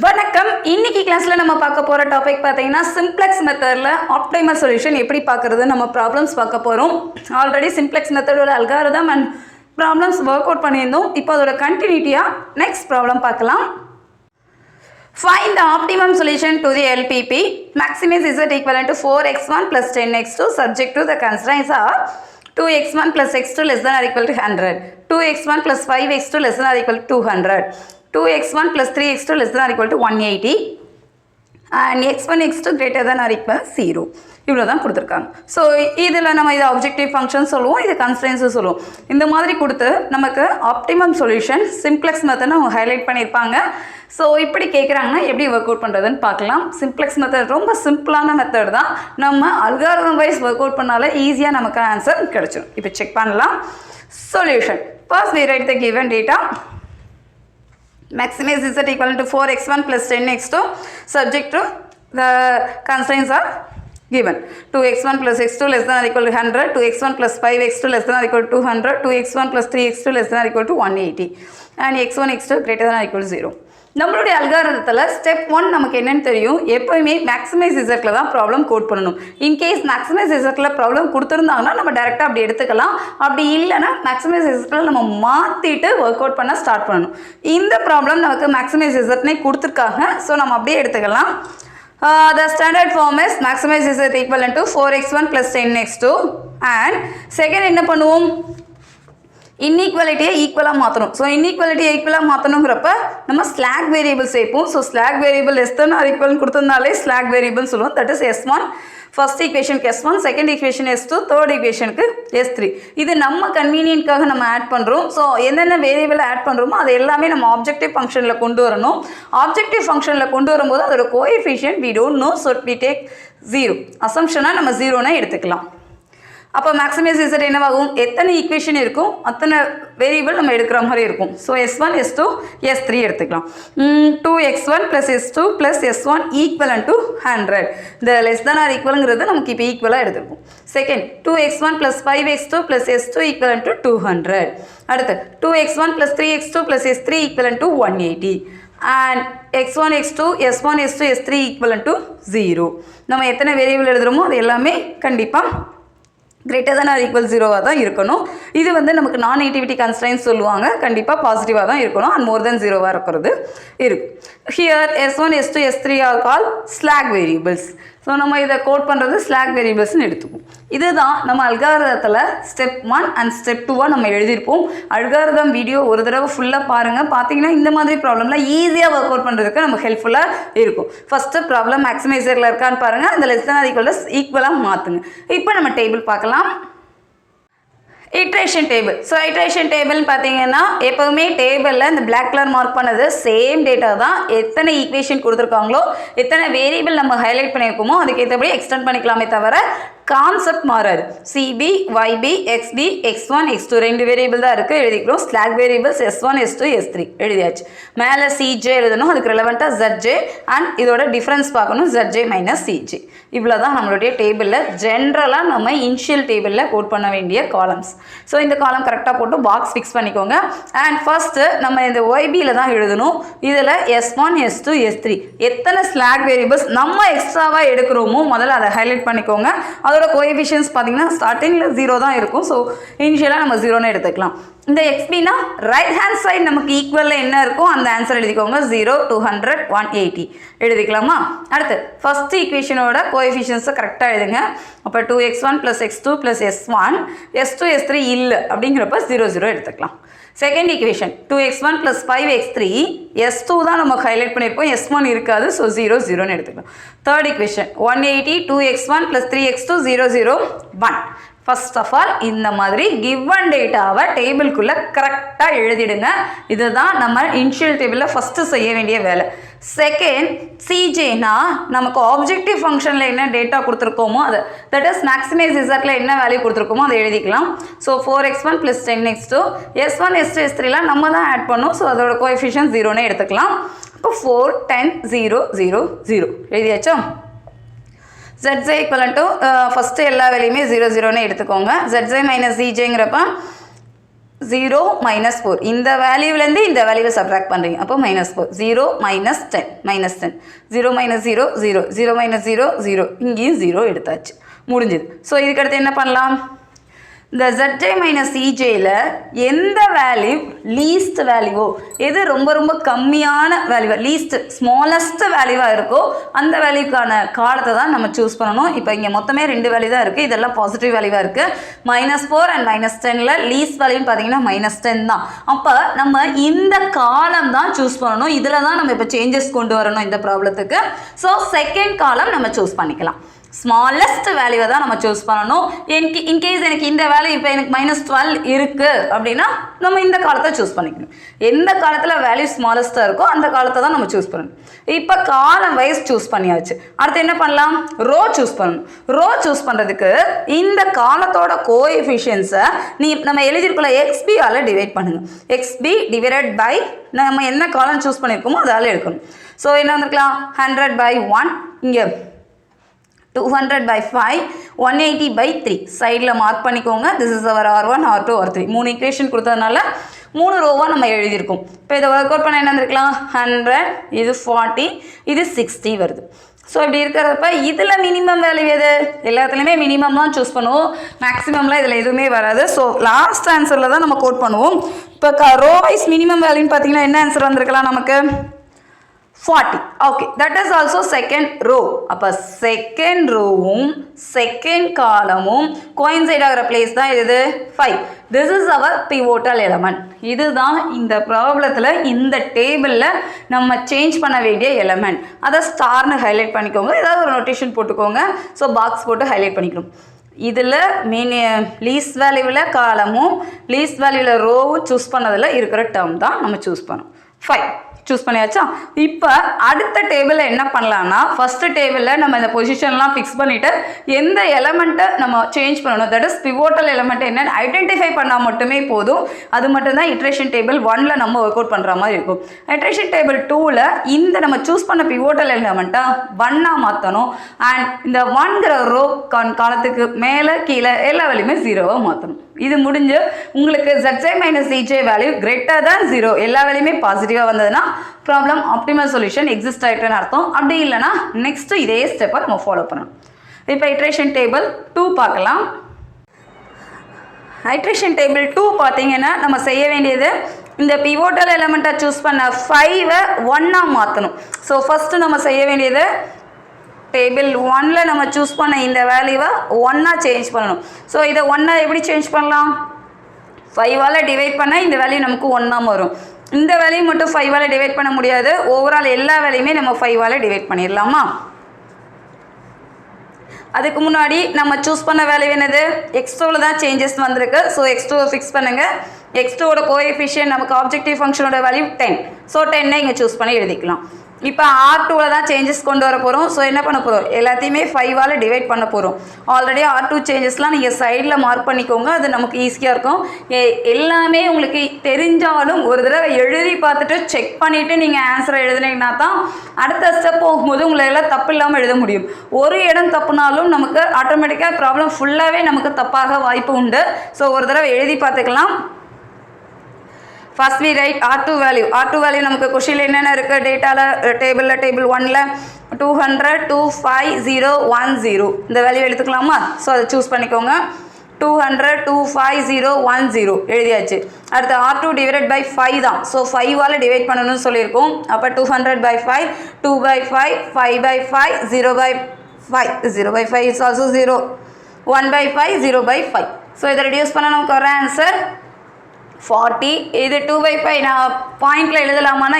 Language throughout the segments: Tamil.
வணக்கம். இன்னைக்கு கிளாஸ்ல நம்ம பார்க்க போற டாபிக் பார்த்தீங்கன்னா சிம்ப்ளெக்ஸ் மெத்தட்ல ஆப்டிமல் சொல்யூஷன் எப்படி பார்க்கறது நம்ம ப்ராப்ளம்ஸ் பார்க்க போறோம். ஆல்ரெடி சிம்ப்ளெக்ஸ் மெத்தடோட algorithm and problems work out பண்ணியிருந்தோம். இப்போ அதோட கண்டினியூட்டியா நெக்ஸ்ட் ப்ராப்ளம் பார்க்கலாம். Find the optimum solution to the LPP. Maximum is equivalent to 4x1 plus 10x2 subject to the constraints are 2x1 plus x2 less than or equal to 100, 2x1 plus 5x2 less than or equal to 200, 2x1 plus 3x2 less than or equal to 180 and x1 x2 greater than or equal to 0. இவ்வளோ தான் கொடுத்துருக்காங்க. ஸோ இதில் நம்ம இதை ஆப்ஜெக்டிவ் ஃபங்க்ஷன் சொல்லுவோம், இது கன்ஸ்ட்ரெயின்ஸும் சொல்லுவோம். இந்த மாதிரி கொடுத்து நமக்கு ஆப்டிமம் சொல்யூஷன் சிம்ப்ளெக்ஸ் மெத்தட்னு அவங்க ஹைலைட் பண்ணியிருப்பாங்க. ஸோ இப்படி கேட்குறாங்கன்னா எப்படி ஒர்க் அவுட் பண்ணுறதுன்னு பார்க்கலாம். சிம்ப்ளெக்ஸ் மெத்தட் ரொம்ப சிம்பிளான மெத்தட் தான். நம்ம அல்காரிதம் வைஸ் ஒர்க் அவுட் பண்ணால ஈஸியாக நமக்கு ஆன்சர் கிடைச்சிடும். இப்போ செக் பண்ணலாம். Solution first we write the given data. Maximum is equal to 4x1 plus 10x2 subject to the constraints are given. 2x1 plus x2 less than or equal to 100, 2x1 plus 5x2 less than or equal to 200, 2x1 plus 3x2 less than or equal to 180 and x1 x2 greater than or equal to 0. நம்மளுடைய அல்காரிதத்தில் ஸ்டெப் 1 நமக்கு என்னன்னு தெரியும், எப்போயுமே மேக்ஸிமைஸ் இசட்டில் தான் ப்ராப்ளம் கோட் பண்ணணும். இன்கேஸ் மேக்ஸிமைஸ் இசட்டில் ப்ராப்ளம் கொடுத்துருந்தாங்கன்னா நம்ம டேரெக்டாக அப்படி எடுத்துக்கலாம். அப்படி இல்லைன்னா மேக்ஸிமைஸ் இசட்டில் நம்ம மாற்றிட்டு ஒர்க் அவுட் பண்ண ஸ்டார்ட் பண்ணணும். இந்த ப்ராப்ளம் நமக்கு மேக்ஸிமைஸ் இசட்னே கொடுத்துருக்காங்க. ஸோ நம்ம அப்படியே எடுத்துக்கலாம். The standard form is maximize is equivalent to 4x1 plus 10x2 and second என்ன பண்ணுவோம், இன்இக்வாலிட்டியை ஈக்குவலாக மாற்றணும். ஸோ இன்இக்வாலிட்டியை ஈக்குவலாக மாற்றணுங்கிறப்ப நம்ம ஸ்லாக் வேரியபிள் சேர்ப்போம். So slack variable less than or ஈக்குவல்னு கொடுத்துருந்தாலே ஸ்லாக் வேரியபிள் சொல்லுவோம். That is S1. ஃபர்ஸ்ட் ஈக்குவேஷனுக்கு S1, second equation S2, third ஈக்குவேஷனுக்கு S3. இது நம்ம கன்வீனியன்ட்காக நம்ம ஆட் பண்ணுறோம். ஸோ என்னென்ன வேரியபிள் ஆட் பண்ணுறோமோ அது எல்லாமே நம்ம ஆப்ஜெக்டிவ் ஃபங்க்ஷனில் கொண்டு வரணும். ஆப்ஜெக்டிவ் ஃபங்க்ஷனில் கொண்டு வரும்போது அதோட coefficient we don't know, so we take 0. அசம்ஷனாக நம்ம 0னா எடுத்துக்கலாம். அப்போ மேக்ஸிமைஸ் இசட் என்னவாகும், எத்தனை ஈக்குவேஷன் இருக்கும் அத்தனை வேரியபிள் நம்ம எடுக்கிற மாதிரி இருக்கும். ஸோ S1, S2, S3 எடுத்துக்கலாம். 2x1 plus S2 plus S1 ஈக்குவலன் to 100. இந்த லெஸ் than ஆர் ஈக்குவலுங்கிறது நமக்கு இப்போ ஈக்குவலாக எடுத்துருக்கும். Second 2x1 plus 5x2 plus S2 equal to 200. அடுத்து 2x1 plus 3x2 plus S3 equal to 180 and x1 x2 S1 S2 S3 equal to 0. நம்ம எத்தனை வேரியபிள் எழுதுகிறோமோ அது எல்லாமே கண்டிப்பாக greater than or equal 0வாக தான் இருக்கணும். இது வந்து நமக்கு நான் நெகட்டிவிட்டி கன்ஸ்ட்ரைன்ஸ் சொல்லுவாங்க. கண்டிப்பாக பாசிட்டிவாக தான் இருக்கணும் அண்ட் மோர் தென் 0வாக இருக்கிறது இருக்கு. Here S1 S2 S3 are call slack variables. So நம்ம இதை கோட் பண்ணுறது ஸ்லாக் வேரியபிள்ஸ்னு எடுத்துப்போம். இதுதான் நம்ம அல்காரிதத்தில் ஸ்டெப் 1 அண்ட் ஸ்டெப் 2 நம்ம எழுதியிருப்போம். அல்காரிதம் வீடியோ ஒரு தடவை ஃபுல்லாக பாருங்கள். பார்த்தீங்கன்னா இந்த மாதிரி ப்ராப்ளம்லாம் ஈஸியாக ஒர்க் அவுட் பண்ணுறதுக்கு நம்ம ஹெல்ப்ஃபுல்லாக இருக்கும். ஃபஸ்ட்டு ப்ராப்ளம் மேக்ஸிமைசரில் இருக்கான்னு பாருங்கள், அந்த லெஸ் than or ஈக்குவலாக மாற்றுங்க. இப்போ நம்ம டேபிள் பார்க்கலாம். Iteration table. ஸோ இட்ரேஷன் டேபிள்னு பார்த்தீங்கன்னா எப்போவுமே டேபிளில் இந்த பிளாக் கலர் மார்க் பண்ணது சேம் டேட்டா தான். எத்தனை ஈக்குவேஷன் கொடுத்துருக்காங்களோ எத்தனை வேரியபிள் நம்ம ஹைலைட் பண்ணியிருக்கோமோ அதுக்கு ஏற்றபடி எக்ஸ்டெண்ட் பண்ணிக்கலாமே தவிர கான்செப்ட் மாறாது. சிபி ஒய்பி எக்ஸ்பி எக்ஸ்1 எக்ஸ்2 ரெண்டு வேரியபிள் தான் இருக்குது, எழுதிக்கிறோம். Slack variables S1 S2 S3 எழுதியாச்சு. மேலே சிஜே எழுதணும், அதுக்கு ரெலவெண்ட்டாக ZJ அண்ட் இதோட டிஃப்ரென்ஸ் பார்க்கணும், ZJ மைனஸ் சிஜே. இவ்வளோ தான் நம்மளுடைய டேபிளில் ஜென்ரலாக நம்ம இனிஷியல் டேபிளில் கோட் பண்ண வேண்டிய காலம்ஸ். ஸோ இந்த காலம் கரெக்டாக போட்டு பாக்ஸ் ஃபிக்ஸ் பண்ணிக்கோங்க. அண்ட் ஃபஸ்ட்டு நம்ம இந்த ஒய்பியில் தான் எழுதணும். இதில் S1 S2 S3 எத்தனை ஸ்லாக் வேரியபிள்ஸ் நம்ம எக்ஸ்ட்ராவாக எடுக்கிறோமோ முதல்ல அதை ஹைலைட் பண்ணிக்கோங்க. அதோட கோஎஃபிஷியன்ஸ் பார்த்தீங்கன்னா ஸ்டார்டிங்கில் 0 தான் இருக்கும். ஸோ இனிஷியலாக நம்ம 0ன்னு எடுத்துக்கலாம். இந்த எக்ஸ்பினா ரைட் ஹேண்ட் சைடு நமக்கு ஈக்குவலில் என்ன இருக்கும் அந்த ஆன்சர் எழுதிக்கோங்க. 0, 200, 180 எழுதிக்கலாமா? அடுத்து ஃபஸ்ட் ஈக்குவேஷனோட கோஎஃபிஷியன்ஸை கரெக்டாக எழுதுங்க. அப்போ 2x1 plus x2 plus S1 S2 S3 இல்லை அப்படிங்கிறப்ப 0 0 எடுத்துக்கலாம். Second equation 2x1 plus 5x3 S2 தான் நம்ம ஹைலைட் பண்ணியிருப்போம், S1 இருக்காது. ஸோ 0 0ன்னு எடுத்துக்கலாம். Third equation 180 2x1 plus 3x2 0 0 1. First of all இந்த மாதிரி கிவன் டேட்டாவை டேபிள்குள்ளே கரெக்டாக எழுதிடுங்க. இதுதான் நம்ம இனிஷியல் டேபிளில் ஃபஸ்ட்டு செய்ய வேண்டிய வேலை. செகண்ட் சிஜேனா நமக்கு ஆப்ஜெக்டிவ் ஃபங்க்ஷனில் என்ன டேட்டா கொடுத்துருக்கோமோ அது, தட் இஸ் மேக்ஸிமைஸ் இசட்டில் என்ன வேல்யூ கொடுத்துருக்கோமோ அதை எழுதிக்கலாம். So 4x1 plus 10x2 S1 S2 S3லாம் நம்ம தான் ஆட் பண்ணோம். ஸோ அதோட கோஎஃபிஷியன்ட் 0ன்னு எடுத்துக்கலாம். இப்போ 4 10 0 0 0 எழுதியாச்சா? ZJ equivalent to ஃபஸ்ட்டு எல்லா வேலையுமே 0 0ன்னு எடுத்துக்கோங்க. ZJ மைனஸ் ZJங்கிறப்ப 0 minus 4 இந்த வேல்யூவிலேருந்து இந்த வேல்யூவை சப்ராக்ட் பண்ணுறீங்க அப்போ -4 0 minus 10 0 minus 0 0 0 minus 0 0 இங்கேயும் 0 எடுத்தாச்சு முடிஞ்சுது ஸோ இதுக்கடுத்து என்ன பண்ணலாம் இந்த zj minus ejல எந்த வேல்யூ லீஸ்ட் வேல்யூவோ எது ரொம்ப ரொம்ப கம்மியான வேல்யூவா லீஸ்ட் ஸ்மாலஸ்ட் வேல்யூவாக இருக்கோ அந்த வேல்யூக்கான காலத்தை தான் நம்ம சூஸ் பண்ணணும் இப்போ இங்கே மொத்தமே 2 வேல்யூ தான் இருக்குது இதெல்லாம் பாசிட்டிவ் வேல்யூவாக இருக்குது -4 அண்ட் -10ல லீஸ்ட் வேல்யூன்னு பார்த்தீங்கன்னா -10 தான் அப்போ நம்ம இந்த காலம் தான் சூஸ் பண்ணணும் இதில் தான் நம்ம இப்போ சேஞ்சஸ் கொண்டு வரணும் இந்த ப்ராப்ளத்துக்கு ஸோ செகண்ட் காலம் நம்ம சூஸ் பண்ணிக்கலாம் ஸ்மாலஸ்ட் வேல்யூவை தான் நம்ம சூஸ் பண்ணணும் இன்கேஸ் எனக்கு இந்த வேல்யூ இப்போ எனக்கு -12 இருக்குது அப்படின்னா நம்ம இந்த காலத்தை சூஸ் பண்ணிக்கணும் எந்த காலத்தில் வேல்யூ ஸ்மாலஸ்ட்டாக இருக்கோ அந்த காலத்தை தான் நம்ம சூஸ் பண்ணணும் இப்போ காலம் வைஸ் சூஸ் பண்ணியாச்சு அடுத்து என்ன பண்ணலாம் ரோ சூஸ் பண்ணணும் ரோ சூஸ் பண்ணுறதுக்கு இந்த காலத்தோட கோஎஃபிஷியன்ஸை நம்ம எழுதியிருக்கல XBயால் டிவைட் பண்ணுங்கள் XB டிவைடட் பை நம்ம என்ன காலம் சூஸ் பண்ணியிருக்கோமோ அதால் எடுக்கணும் ஸோ என்ன வந்திருக்கலாம் 100/1 இங்கே 200/5 180/3 சைடில் மார்க் பண்ணிக்கோங்க this is our R1 R2 R3 3 equation கொடுத்ததுனால 3 ரோவாக நம்ம எழுதியிருக்கோம் இப்போ இதை ஒர்க் அவுட் பண்ண என்ன இருந்திருக்கலாம் 100 இது 40 இது 60 வருது ஸோ இப்படி இருக்கிறப்ப இதில் மினிமம் வேல்யூ எது எல்லாத்துலேயுமே மினிமம் தான் சூஸ் பண்ணுவோம் மேக்ஸிமம்லாம் இதில் எதுவுமே வராது ஸோ லாஸ்ட் ஆன்சரில் தான் நம்ம கோட் பண்ணுவோம் இப்போ ரோ வைஸ் மினிமம் வேல்யூன்னு பார்த்தீங்கன்னா என்ன ஆன்சர் வந்திருக்கலாம் நமக்கு 40 okay that is also second row அப்ப second rowவும் second columnவும் coincide ஆகிற place தான் இது 5 this is our pivotal element இதுதான் இந்த ப்ராப்ளத்தில் இந்த டேபிளில் நம்ம சேஞ்ச் பண்ண வேண்டிய எலமெண்ட் அதை ஸ்டார்னு ஹைலைட் பண்ணிக்கோங்க ஏதாவது ஒரு நோட்டேஷன் போட்டுக்கோங்க ஸோ பாக்ஸ் போட்டு ஹைலைட் பண்ணிக்கணும் இதில் லீஸ்ட் வேல்யூவில் காலமும் லீஸ்ட் வேல்யூவில் ரோவும் சூஸ் பண்ணதில் இருக்கிற டேர்ம் தான் நம்ம சூஸ் பண்ணோம் 5 சூஸ் பண்ணியாச்சா இப்போ அடுத்த டேபிளில் என்ன பண்ணலான்னா ஃபஸ்ட்டு டேபிளில் நம்ம இந்த பொசிஷன்லாம் ஃபிக்ஸ் பண்ணிவிட்டு எந்த எலமெண்ட்டை நம்ம சேஞ்ச் பண்ணணும் தட் இஸ் பிவோட்டல் எலமெண்ட் என்னன்னு ஐடென்டிஃபை பண்ணால் மட்டுமே போதும் அது மட்டும்தான் இட்ரேஷன் டேபிள் 1ல் நம்ம ஒர்க் அவுட் பண்ணுற மாதிரி இருக்கும் இட்ரேஷன் டேபிள் 2ல் இந்த நம்ம சூஸ் பண்ண பிவோட்டல் எலமெண்ட்டை 1ஆக மாற்றணும் அண்ட் இந்த 1ங்கிற ரோ காலத்துக்கு மேலே கீழே எல்லா வேலையுமே 0வாக மாற்றணும் இது முடிஞ்சு உங்களுக்கு zj minus ej value greater than 0 எல்லா வேலையுமே பாசிட்டிவாக வந்ததுன்னா ப்ராப்ளம் ஆப்டிமல் சொல்யூஷன் எக்ஸிஸ்ட் ஆகிட்டுன்னு அர்த்தம் அப்படி இல்லைனா நெக்ஸ்ட்டு இதே ஸ்டெப்பை நம்ம ஃபாலோ பண்ணணும் இப்போ இட்ரேஷன் டேபிள் 2 பார்க்கலாம் ஐட்ரேஷன் டேபிள் 2 பார்த்தீங்கன்னா நம்ம செய்ய வேண்டியது இந்த பிவோட்டல் எலமெண்ட்டை சூஸ் பண்ண 5-ஐ 1ஆக மாற்றணும் ஸோ ஃபஸ்ட்டு நம்ம செய்ய வேண்டியது டேபிள் 1ல் நம்ம சூஸ் பண்ண இந்த வேல்யூவை 1ஆக சேஞ்ச் பண்ணணும் ஸோ இதை 1ஆக எப்படி சேஞ்ச் பண்ணலாம் 5ஆல் டிவைட் பண்ணால் இந்த வேல்யூ நமக்கு 1ஆக வரும் இந்த வேல்யூ மட்டும் 5ஆல் டிவைட் பண்ண முடியாது ஓவரால் எல்லா வேல்யூமே நம்ம 5ஆல் டிவைட் பண்ணிடலாமா அதுக்கு முன்னாடி நம்ம சூஸ் பண்ண வேல்யூ என்னது x2வில் தான் சேஞ்சஸ் வந்திருக்கு ஸோ x2 ஃபிக்ஸ் பண்ணுங்கள் x2ஓட கோஎஃபிஷியன்ட் நமக்கு ஆப்ஜெக்டிவ் ஃபங்க்ஷனோட வேல்யூ 10 ஸோ 10 இங்கே சூஸ் பண்ணி எழுதிக்கலாம் இப்போ R2வில் தான் சேஞ்சஸ் கொண்டு வர போகிறோம் ஸோ என்ன பண்ண போகிறோம் எல்லாத்தையுமே 5ஆல் டிவைட் பண்ண போகிறோம் ஆல்ரெடி R2 சேஞ்சஸ்லாம் நீங்கள் சைடில் மார்க் பண்ணிக்கோங்க அது நமக்கு ஈஸியாக இருக்கும் எல்லாமே உங்களுக்கு தெரிஞ்சாலும் ஒரு தடவை எழுதி பார்த்துட்டு செக் பண்ணிவிட்டு நீங்கள் ஆன்சரை எழுதுனீங்கன்னா தான் அடுத்த ஸ்டெப் போகும்போது உங்களை எல்லாம் தப்பு இல்லாமல் எழுத முடியும் ஒரு இடம் தப்புனாலும் நமக்கு ஆட்டோமேட்டிக்காக ப்ராப்ளம் ஃபுல்லாகவே நமக்கு தப்பாக வாய்ப்பு உண்டு ஸோ ஒரு தடவை எழுதி பார்த்துக்கலாம் First we write R2 value நமக்கு கொஷினில் என்னென்ன இருக்குது டேட்டாவில் டேபிள் 1ல் 200 25010 இந்த வேல்யூ எடுத்துக்கலாமா ஸோ அதை சூஸ் பண்ணிக்கோங்க 200 25010 எழுதியாச்சு அடுத்து R2 டிவைடட் பை 5 தான் ஸோ 5ஆல் டிவைட் பண்ணணும்னு சொல்லியிருக்கோம் அப்போ 200/5 2/5 5/5 0/5 0/5 இஸ் ஆல்சோ 0 1/5 0/5 ஸோ இதை ரெடியூஸ் பண்ண நமக்கு வர ஆன்சர் 40 இது 2/5 நான் பாயிண்டில் எழுதலாமான்னா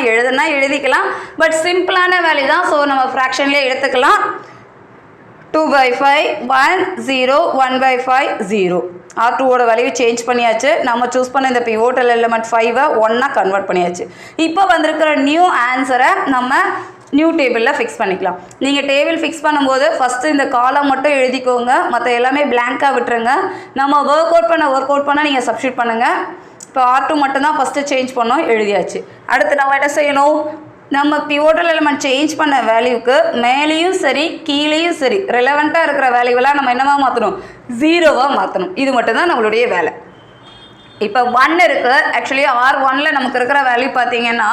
எழுதிக்கலாம் பட் சிம்பிளான வேல்யூ தான் ஸோ நம்ம ஃப்ராக்ஷன்லேயே எடுத்துக்கலாம் 2/5 1 0 1/5 0 R2ஓட வேல்யூ சேஞ்ச் பண்ணியாச்சு நம்ம சூஸ் பண்ண இந்த பிவோட்டல் எலிமெண்ட் 5-ஐ 1ஆக கன்வெர்ட் பண்ணியாச்சு இப்போ வந்திருக்கிற நியூ ஆன்சரை நம்ம நியூ டேபிளில் ஃபிக்ஸ் பண்ணிக்கலாம் நீங்கள் டேபிள் ஃபிக்ஸ் பண்ணும்போது ஃபஸ்ட்டு இந்த காலம் மட்டும் எழுதிக்கோங்க மற்ற எல்லாமே பிளாங்காக விட்டுருங்க நம்ம ஒர்க் அவுட் பண்ண நீங்கள் சப்ஸ்டியூட் பண்ணுங்கள் இப்போ R2 மட்டும்தான் ஃபஸ்ட்டு சேஞ்ச் பண்ணோம் எழுதியாச்சு அடுத்து நம்ம என்ன செய்யணும் நம்ம பிவோட்டல் எலிமெண்ட் சேஞ்ச் பண்ண வேல்யூக்கு மேலேயும் சரி கீழேயும் சரி ரெலவெண்ட்டாக இருக்கிற வேல்யூவெல்லாம் நம்ம என்னவா மாற்றணும் 0வாக மாற்றணும் இது மட்டும்தான் நம்மளுடைய வேலை இப்போ 1 இருக்குது. ஆக்சுவலி R1ல் நமக்கு இருக்கிற வேல்யூ பார்த்தீங்கன்னா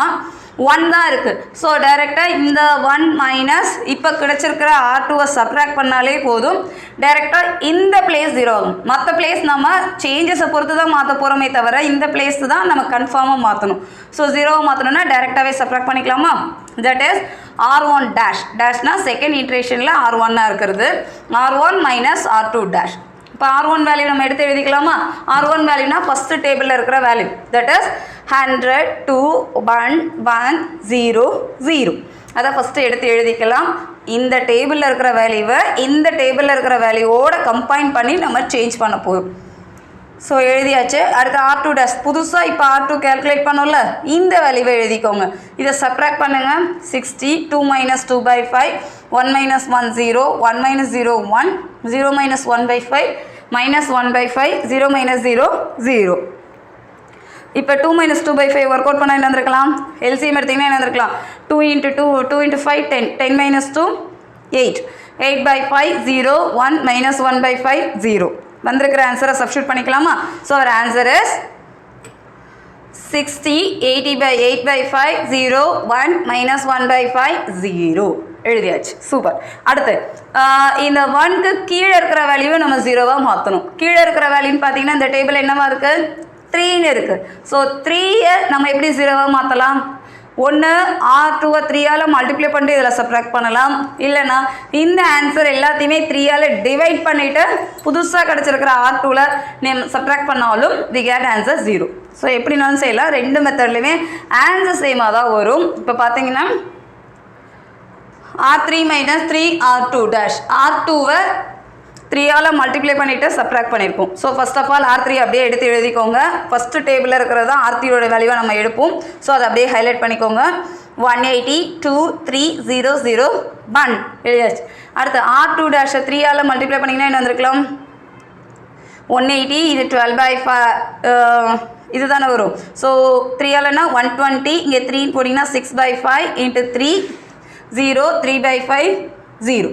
1 தான் இருக்குது. ஸோ டைரெக்டாக இந்த 1 மைனஸ் இப்போ கிடச்சிருக்கிற R2வை சப்ராக்ட் பண்ணாலே போதும். டைரெக்டாக இந்த பிளேஸ் 0 ஆகும். மற்ற பிளேஸ் நம்ம சேஞ்சஸை பொறுத்து தான் மாற்ற போகிறோமே தவிர இந்த பிளேஸ் தான் நம்ம கன்ஃபார்மாக மாற்றணும். ஸோ 0வை மாற்றணும்னா டைரெக்டாகவே சப்ராக்ட் பண்ணிக்கலாமா? தட் இஸ் R1 டேஷ் டேஷ்னா செகண்ட் இட்ரேஷனில் R1 இருக்கிறது. R1 minus R2 dash. இப்போ R1 வேல்யூ நம்ம எடுத்து எழுதிக்கலாமா? R1 வேல்யூனா ஃபஸ்ட்டு டேபிளில் இருக்கிற வேல்யூ தட் இஸ் 100 2 1 1 0 0. அதை ஃபஸ்ட்டு எடுத்து எழுதிக்கலாம். இந்த டேபிளில் இருக்கிற வேல்யூவை இந்த டேபிளில் இருக்கிற வேல்யூவோட கம்பைன் பண்ணி நம்ம சேஞ்ச் பண்ண போதும். ஸோ எழுதியாச்சு. அடுத்து R2 டேஷ் புதுசாக இப்போ R2 கேல்குலேட் பண்ணோம்ல, இந்த வேல்யூவை எழுதிக்கோங்க. இதை சப்ராக்ட் பண்ணுங்கள். 60 2 minus 2 by 5 1 minus 1 0 1 minus 0 1 0 minus 1 by 5 minus 1 by 5 0 minus 0 0. இப்போ 2 minus 2 by 5 ஒர்க் அவுட் பண்ணால் என்ன இருந்திருக்கலாம்? எல்சிஎம் எடுத்திங்கன்னா என்ன இருந்திருக்கலாம்? 2 into 2 2 into 5 10 10 minus 2 8 8 by 5 0 1 minus 1 by 5 0. வந்திருக்கிற ஆன்சரை சப்ஸ்டியூட் பண்ணிக்கலாமா? ஸோ அவர் answer is 60 80 by 8 by 5 0 1 minus 1 by 5 0. எழுதியாச்சு. சூப்பர். அடுத்து இந்த 1க்கு கீழே இருக்கிற வேல்யூவை நம்ம 0வாக மாற்றணும். கீழே இருக்கிற வேல்யூன்னு பார்த்தீங்கன்னா இந்த டேபிள் என்னவா இருக்குது? 3ன்னு இருக்குது. ஸோ 3யை நம்ம எப்படி 0வாக மாற்றலாம்? ஒன்று R2வை 3ஆல் மல்டிப்ளை பண்ணிட்டு இதில் சப்ராக்ட் பண்ணலாம். இல்லைனா இந்த ஆன்சர் எல்லாத்தையுமே 3ஆல் டிவைட் பண்ணிவிட்டு புதுசாக கிடச்சிருக்கிற R2வில் நம்ம சப்ராக்ட் பண்ணாலும் வி கேட் ஆன்சர் 0. ஸோ எப்படினாலும் செய்யலாம். ரெண்டு மெத்தட்லையுமே ஆன்சர் சேமாக தான் வரும். இப்போ பார்த்தீங்கன்னா R3 minus 3 R2 dash. R2வை 3ஆல் மல்டிப்ளை பண்ணிவிட்டு சப்ராக்ட் பண்ணியிருக்கோம். So first of all R3 அப்படியே எடுத்து எழுதிக்கோங்க. ஃபஸ்ட்டு டேபிளில் இருக்கிறது தான் R3யோட வேல்யூவை நம்ம எடுப்போம். ஸோ அதை அப்படியே ஹைலைட் பண்ணிக்கோங்க. 180 2 3 0 0 1 எழுதியாச்சு. அடுத்து R2 டேஷை 3ஆல் மல்டிப்ளை பண்ணிங்கன்னா என்ன வந்திருக்கலாம்? 180 இது 12 by 5 இது தானே வரும். ஸோ 3ஆல்னா 120 இங்கே 3 போட்டிங்கன்னா 6 by 5 into 3 0 3 by 5 0.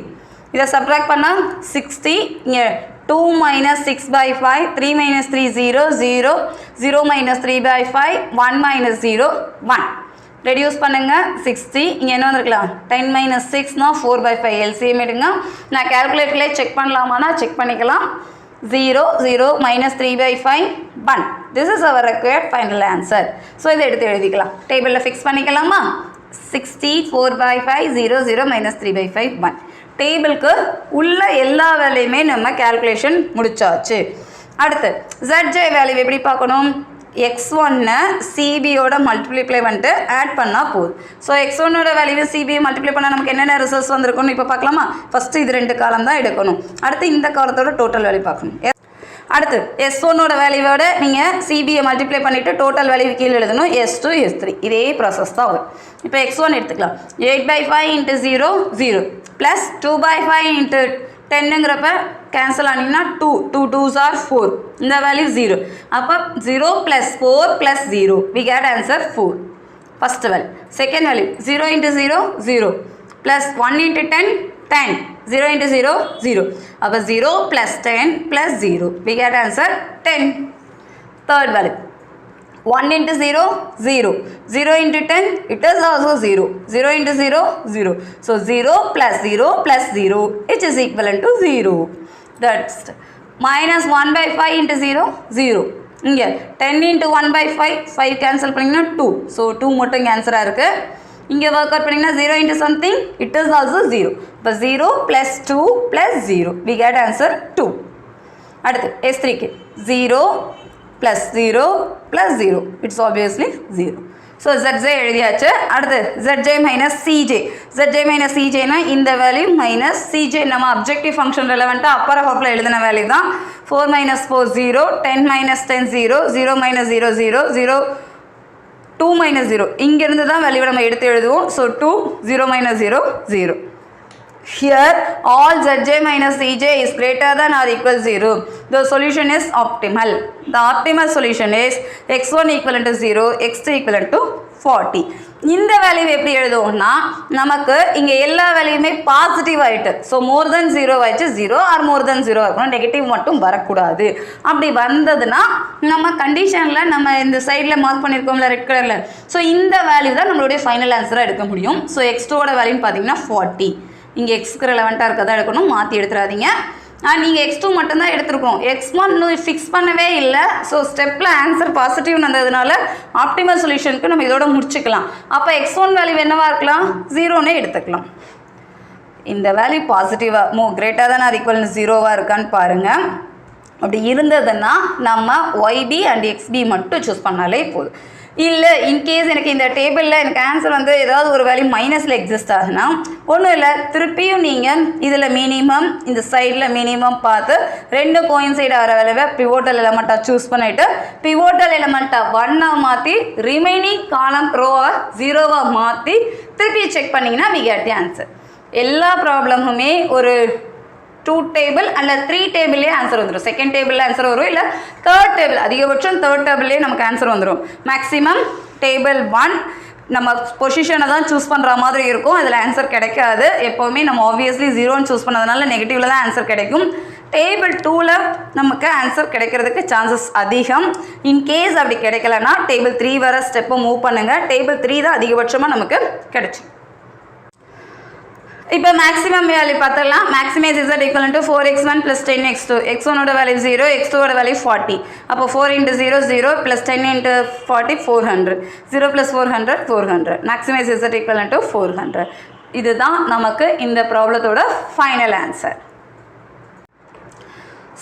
இதை சப்ராக்ட் பண்ணால் 60 இங்கே 2 minus 6 by 5 3 minus 3 0 0 0 minus 3 by 5 1 minus 0 1. Reduce பண்ணுங்கள். 60 இங்கே என்ன வந்திருக்கலாம்? 10 minus 6னா 4 by 5 எல்சிஎம் எடுங்க. நான் கேல்குலேட்டர்லேயே செக் பண்ணலாமான்னா செக் பண்ணிக்கலாம். 0 0 minus 3 by 5 1. This is our required final answer. So இதை எடுத்து எழுதிக்கலாம். டேபிளில் ஃபிக்ஸ் பண்ணிக்கலாமா? 60 4 by 5 0 0 minus 3 by 5 1. டேபிளுக்கு உள்ள எல்லா வேலையுமே நம்ம கேல்குலேஷன் முடிச்சாச்சு. அடுத்து ZJ வேல்யூ எப்படி பார்க்கணும்? x1 CBயோட மல்டிப்ளை பண்ணிட்டு ஆட் பண்ணால் போதும். ஸோ x1ஓட வேல்யூ CBயை மல்டிப்ளை பண்ணால் நமக்கு என்னென்ன ரிசல்ட்ஸ் வந்திருக்குன்னு இப்போ பார்க்கலாமா? ஃபஸ்ட்டு இது 2 காலம் தான் எடுக்கணும். அடுத்து இந்த காலத்தோட டோட்டல் வேல்யூ பார்க்கணும். அடுத்து S1ஓட வேல்யூவோட நீங்கள் CBயை மல்டிப்ளை பண்ணிவிட்டு டோட்டல் வேல்யூ கீழே எழுதணும். S2 S3 இதே ப்ராசஸ் தான் வரும். இப்போ x1 எடுத்துக்கலாம். 8 by 5 into 0 0 plus 2 by 5 into 10ங்கிறப்ப கேன்சல் ஆனிங்கன்னா 2 2 2s are 4. இந்த வேல்யூ 0. அப்போ 0 + 4 + 0 we get answer 4. First value. Second value 0 into 0 0 plus 1 into 10 10 0 into 0 0. அப்போ 0 + 10 + 0 we get answer 10. Third value 1 into 0 0 0 into 10 it is also 0 0 into 0 0. So 0 + 0 + 0 which is equivalent to 0. That's minus 1 by 5 into 0 0. இங்கே 10 into 1 by 5 5 cancel பண்ணிங்கன்னா 2. So 2 மட்டும் இங்கே ஆன்சராக இருக்குது. இங்கே ஒர்க் அவுட் பண்ணிங்கன்னா 0 into something it is also 0. இப்போ 0 + 2 + 0 we get answer 2. அடுத்து S3க்கு 0 + 0 + 0 it's obviously 0. ஸோ ZJ எழுதியாச்சு. அடுத்து ZJ minus CJ. ZJ minus CJனா இந்த வேல்யூ மைனஸ் CJ நம்ம அப்ஜெக்டிவ் ஃபங்க்ஷன் ரெலவெண்ட்டாக அப்பர் ஹாஃபில் எழுதின வேல்யூ தான். 4 minus 4 0 10 minus 10 0 0 minus 0 0 0 2 minus 0 இங்கேருந்து தான் வேல்யூவை நம்ம எடுத்து எழுதுவோம். So 2 0 minus 0 0. Here all Zj minus Cj is greater than or equal 0. The solution is optimal. The optimal solution is x1 equivalent to 0, x2 equivalent to 40. இந்த வேல்யூ எப்படி எழுதுவோம்னா நமக்கு இங்கே எல்லா வேல்யூமே பாசிட்டிவ் ஆகிட்டு ஸோ மோர் தென் 0 ஆயிடுச்சு 0 ஆர் மோர் தென் 0 இருக்கணும் நெகட்டிவ் மட்டும் வரக்கூடாது அப்படி வந்ததுன்னா நம்ம கண்டிஷனில் நம்ம இந்த சைடில் மார்க் பண்ணியிருக்கோம்ல ரெட் கலரில் ஸோ இந்த வேல்யூ தான் நம்மளுடைய ஃபைனல் ஆன்சராக எடுக்க முடியும் ஸோ x2ஓட வேல்யூன்னு பார்த்தீங்கன்னா 40 இங்கே எக்ஸ்க்கு ரெலவெண்ட்டாக இருக்கதான் எடுக்கணும் மாற்றி எடுத்துடாதீங்க நீங்கள் x2 மட்டும்தான் எடுத்துருக்கோம் x1 இன்னும் ஃபிக்ஸ் பண்ணவே இல்லை ஸோ ஸ்டெப்பில் ஆன்சர் பாசிட்டிவ் வந்ததுனால ஆப்டிமல் சொல்யூஷனுக்கு நம்ம இதோட முடிச்சுக்கலாம் அப்போ x1 வேல்யூ என்னவாக இருக்கலாம் 0னே எடுத்துக்கலாம் இந்த வேல்யூ பாசிட்டிவாக கிரேட்டர் தான் ஆர் ஈக்குவல் 0வாக இருக்கான்னு பாருங்கள் அப்படி இருந்ததுன்னா நம்ம YB அண்ட் XB மட்டும் சூஸ் பண்ணாலே போதும் இல்லை இன்கேஸ் எனக்கு இந்த டேபிளில் எனக்கு ஆன்சர் வந்து ஏதாவது ஒரு வேல்யூ மைனஸில் எக்ஸிஸ்ட் ஆகுதுன்னா ஒன்றும் இல்லை திருப்பியும் நீங்கள் இதில் மினிமம் இந்த சைடில் மினிமம் பார்த்து ரெண்டு கோயின்சைடு ஆகிற வேலையை பிவோட்டல் எலமெண்ட்டாக சூஸ் பண்ணிவிட்டு பிவோட்டல் எலமெண்ட்டாக 1ஆக மாற்றி ரிமைனிங் காலம் ரோவை 0வாக மாற்றி திருப்பி செக் பண்ணிங்கன்னா we get the ஆன்சர் எல்லா ப்ராப்ளமுமே ஒரு 2 டேபிள் அல்ல 3 டேபிள்லேயே ஆன்சர் வந்துடும் செகண்ட் டேபிளில் ஆன்சர் வரும் இல்லை தேர்ட் டேபிள் அதிகபட்சம் தேர்ட் டேபிள்லேயே நமக்கு ஆன்சர் வந்துடும் மேக்ஸிமம் டேபிள் 1 நம்ம பொசிஷனை தான் சூஸ் பண்ணுற மாதிரி இருக்கும் அதில் ஆன்சர் கிடைக்காது எப்போவுமே நம்ம ஆப்வியஸ்லி 0ன்னு சூஸ் பண்ணதுனால நெகட்டிவில் தான் ஆன்சர் கிடைக்கும் டேபிள் 2ல் நமக்கு ஆன்சர் கிடைக்கிறதுக்கு சான்சஸ் அதிகம் இன்கேஸ் அப்படி கிடைக்கலன்னா டேபிள் 3 வர ஸ்டெப்பை மூவ் பண்ணுங்கள் டேபிள் 3 தான் அதிகபட்சமாக நமக்கு கிடைக்கும் இப்போ மேக்ஸிமம் வேல்யூ பார்த்துடலாம் maximise is equal to 4x1 + 10x2 x1ஓட வேல்யூ 0 x2ஓட வேல்யூ 40 அப்போ 4 × 0 0 + 10 × 40 400 0 + 400 400 மேக்ஸிமைஸ் இஸ் ஈக்குவல் டு 400 இதுதான் நமக்கு இந்த ப்ராப்ளத்தோட ஃபைனல் ஆன்சர்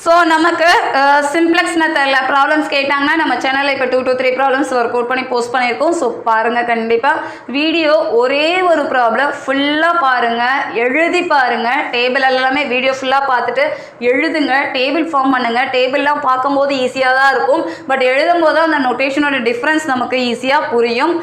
ஸோ நமக்கு சிம்ப்ளெக்ஸ் மெத்தடில் ப்ராப்ளம்ஸ் கேட்டாங்கன்னா நம்ம சேனலில் இப்போ 2 to 3 ப்ராப்ளம்ஸ் ஒர்க் அவுட் பண்ணி போஸ்ட் பண்ணியிருக்கோம் ஸோ பாருங்கள் கண்டிப்பாக வீடியோ ஒரே ஒரு ப்ராப்ளம் ஃபுல்லாக பாருங்கள் எழுதி பாருங்கள் டேபிள் எல்லாமே வீடியோ ஃபுல்லாக பார்த்துட்டு எழுதுங்க டேபிள் ஃபார்ம் பண்ணுங்கள் டேபிள்லாம் பார்க்கும்போது ஈஸியாக தான் இருக்கும் பட் எழுதும் போது அந்த நோட்டேஷனோட டிஃப்ரென்ஸ் நமக்கு ஈஸியாக புரியும்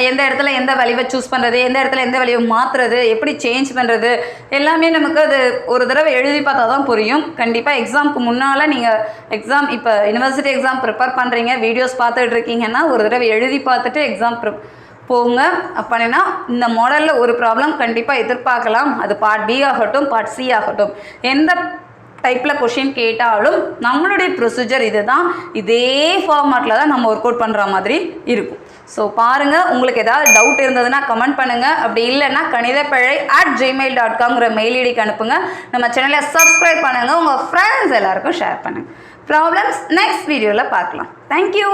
எந்த இடத்துல எந்த வேல்யூவை சூஸ் பண்ணுறது எந்த இடத்துல எந்த வேல்யூவை மாற்றுறது எப்படி சேஞ்ச் பண்ணுறது எல்லாமே நமக்கு அது ஒரு தடவை எழுதி பார்த்தா தான் புரியும் கண்டிப்பாக எக்ஸாமுக்கு முன்னால் நீங்கள் எக்ஸாம் இப்போ யூனிவர்சிட்டி எக்ஸாம் ப்ரிப்பேர் பண்ணுறீங்க வீடியோஸ் பார்த்துட்டு இருக்கீங்கன்னா ஒரு தடவை எழுதி பார்த்துட்டு எக்ஸாம் போங்க அப்படின்னா இந்த மாடலில் ஒரு ப்ராப்ளம் கண்டிப்பாக எதிர்பார்க்கலாம் அது பார்ட் பி ஆகட்டும் பார்ட் சி ஆகட்டும் எந்த டைப்பில் கொஷின் கேட்டாலும் நம்மளுடைய ப்ரொசீஜர் இது தான் இதே ஃபார்மேட்டில் தான் நம்ம ஒர்க் அவுட் பண்ணுற மாதிரி இருக்கும் ஸோ பாருங்கள் உங்களுக்கு ஏதாவது டவுட் இருந்ததுன்னா கமெண்ட் பண்ணுங்கள் அப்படி இல்லைன்னா kanidapizhai@gmail.com மெயில் ஐடிக்கு அனுப்புங்க நம்ம சேனலை சப்ஸ்கிரைப் பண்ணுங்கள் உங்கள் ஃப்ரெண்ட்ஸ் எல்லாருக்கும் ஷேர் பண்ணுங்கள் ப்ராப்ளம்ஸ் நெக்ஸ்ட் வீடியோவில் பார்க்கலாம் தேங்க்யூ